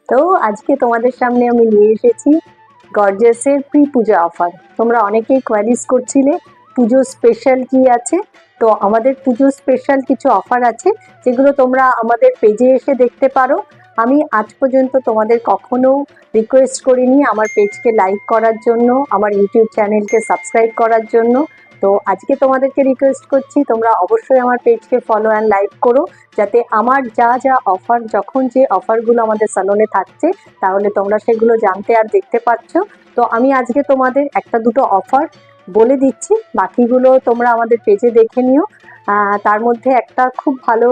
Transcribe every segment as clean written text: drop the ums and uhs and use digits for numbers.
তো আজকে তোমাদের সামনে আমি নিয়ে এসেছি গর্জিয়াসের প্রি পূজা অফার। তোমরা অনেকেই কোয়ারিজ করছিলে পুজো স্পেশাল কি আছে। তো আমাদের পুজো স্পেশাল কিছু অফার আছে যেগুলো তোমরা আমাদের পেজে এসে দেখতে পারো। আমি আজ পর্যন্ত তোমাদের কখনো রিকোয়েস্ট করিনি আমার পেজকে লাইক করার জন্য, আমার ইউটিউব চ্যানেলকে সাবস্ক্রাইব করার জন্য। তো আজকে তোমাদেরকে রিকোয়েস্ট করছি তোমরা অবশ্যই আমার পেজকে ফলো অ্যান্ড লাইক করো, যাতে আমার যা যা অফার, যখন যে অফারগুলো আমাদের স্যালনে থাকছে তাহলে তোমরা সেগুলো জানতে আর দেখতে পাচ্ছ। তো আমি আজকে তোমাদের একটা দুটো অফার বলে দিচ্ছি, বাকিগুলো তোমরা আমাদের পেজে দেখে নিও। তার মধ্যে একটা খুব ভালো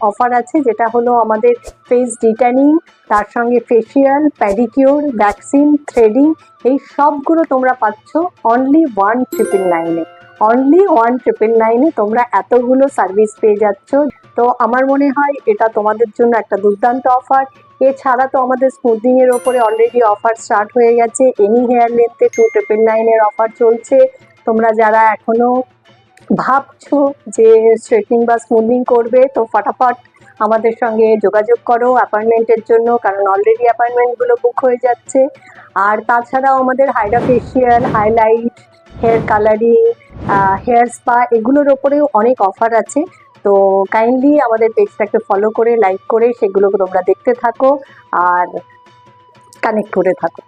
অফার আছে, যেটা হলো আমাদের ফেস ডিটেনিং, তার সঙ্গে ফেসিয়াল, প্যাডিকিউর, ভ্যাকসিন, থ্রেডিং, এই সবগুলো তোমরা পাচ্ছ অনলি 1999-এ। অনলি 1999-এ তোমরা এতগুলো সার্ভিস পেয়ে যাচ্ছ। তো আমার মনে হয় এটা তোমাদের জন্য একটা দুর্দান্ত অফার। এছাড়া তো আমাদের স্মুথনিং এর ওপরে অলরেডি অফার স্টার্ট হয়ে গেছে। এনি হেয়ার লেন্থে 2999-এর অফার চলছে। তোমরা যারা এখনো ভাবছো যে স্ট্রেটনিং বা স্মুথনিং করবে, তো ফটাফট আমাদের সঙ্গে যোগাযোগ করো অ্যাপয়েন্টমেন্টের জন্য, কারণ অলরেডি অ্যাপয়েন্টমেন্টগুলো বুক হয়ে যাচ্ছে। আর তাছাড়াও আমাদের hydra facial, highlight, hair colouring, hair spa, এগুলোর ওপরেও অনেক অফার আছে। তো কাইন্ডলি আমাদের পেজটাকে ফলো করে, লাইক করে সেগুলো তোমরা দেখতে থাকো আর কানেক্ট করে থাকো।